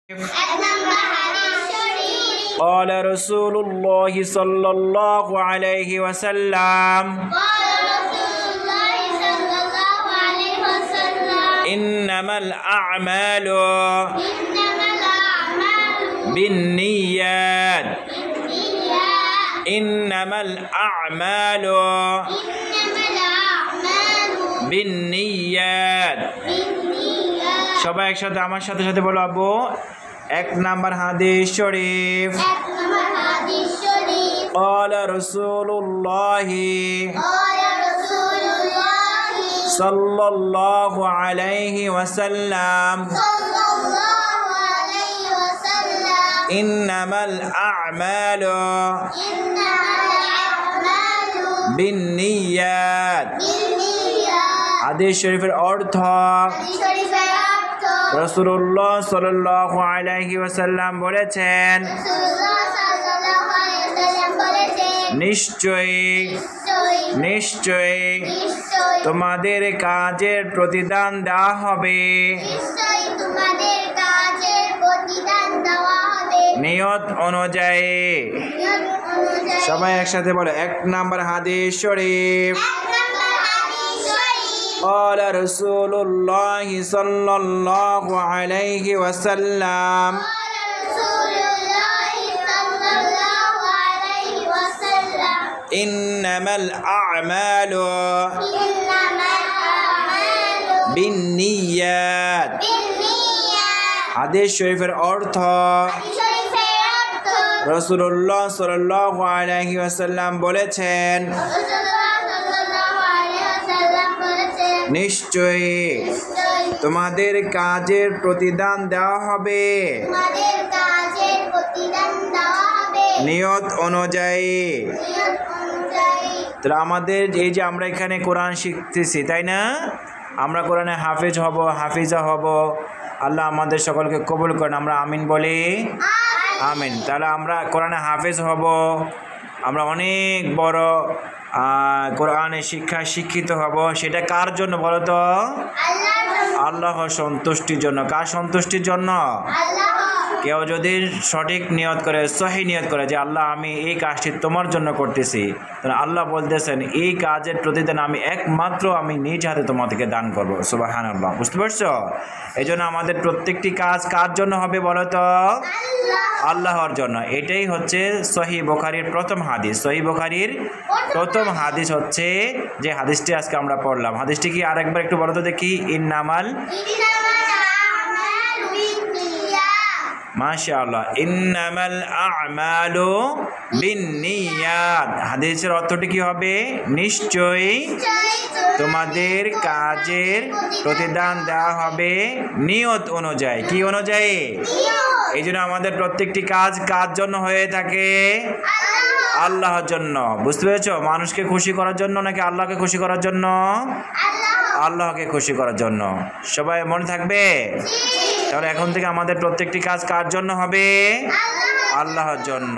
قال رسول الله صلى الله عليه وسلم إنما الأعمال بالنيات إنما الأعمال بالنيات সবাই একসাথে আমার সাথে সাথে বলো আব্বু এক নাম্বার হাদিস শরীফ قال رسول الله صلى الله عليه وسلم إنما الأعمال بالنيات হাদিস শরীফের অর্থ রাসূলুল্লাহ সাল্লাল্লাহু আলাইহি ওয়াসাল্লাম বলেছেন নিশ্চয়ই তোমাদের কাজের প্রতিদান দেওয়া হবে নিয়ত অনুযায়ী সবাই একসাথে বলো এক নাম্বার হাদিস শরীফ قال رسول الله صلى الله عليه وسلم إنما الأعمال بالنيات হাদিস শরীফের অর্থ রাসূলুল্লাহ সাল্লাল্লাহু আলাইহি ওয়াসাল্লাম বলেছেন নিশ্চয়ই তোমাদের কাজের প্রতিদান দেওয়া হবে নিয়ত অনুযায়ী। তাহলে আমাদের এই যে আমরা এখানে কোরআন শিখতেছি তাই না, আমরা কোরআনে হাফিজা হব। আল্লাহ আমাদের সকলকে কবুল করেন, আমরা আমিন বলি আমিন। তাহলে আমরা কোরআনে হাফেজ হব, আমরা অনেক বড় কোরআনের শিক্ষিত হব। সেটা কার জন্য বলো তো? আল্লাহর সন্তুষ্টির জন্য। কার সন্তুষ্টির জন্য? কেউ যদি সঠিক নিয়ত করে, সহি নিয়ত করে যে আল্লাহ আমি এই কাজটি তোমার জন্য করতেছি, তাহলে আল্লাহ বলতেছেন এই কাজের প্রতিদান আমি একমাত্র আমি নিজ হাতে তোমাদেরকে দান করবো। সুবহানাল্লাহ। বুঝতে পারছো? এই জন্য আমাদের প্রত্যেকটি কাজ কার জন্য হবে বলো তো? আল্লাহর জন্য। এটাই হচ্ছে সহিহ বুখারীর প্রথম হাদিস। সহিহ বুখারীর প্রথম হাদিস হচ্ছে যে হাদিসটি আজকে আমরা পড়লাম। হাদিসটি কি আরেকবার একটু বলো তো দেখি। মাশাআল্লাহ, ইন্নামাল আ'মালু বিন্নিয়াত। হাদিসের অর্থটি কি হবে? নিশ্চয়ই তোমাদের কাজের প্রতিদান দেওয়া হবে নিয়ত অনুযায়ী। কি অনুযায়ী? এই জন্য আমাদের প্রত্যেকটি কাজ কার জন্য হয়ে থাকে? আল্লাহর জন্য। বুঝতে পেরেছো? মানুষকে খুশি করার জন্য নাকি আল্লাহকে খুশি করার জন্য? আল্লাহকে খুশি করার জন্য। সবাই মনে থাকবে? তাহলে এখন থেকে আমাদের প্রত্যেকটি কাজ কার জন্য হবে? আল্লাহর জন্য।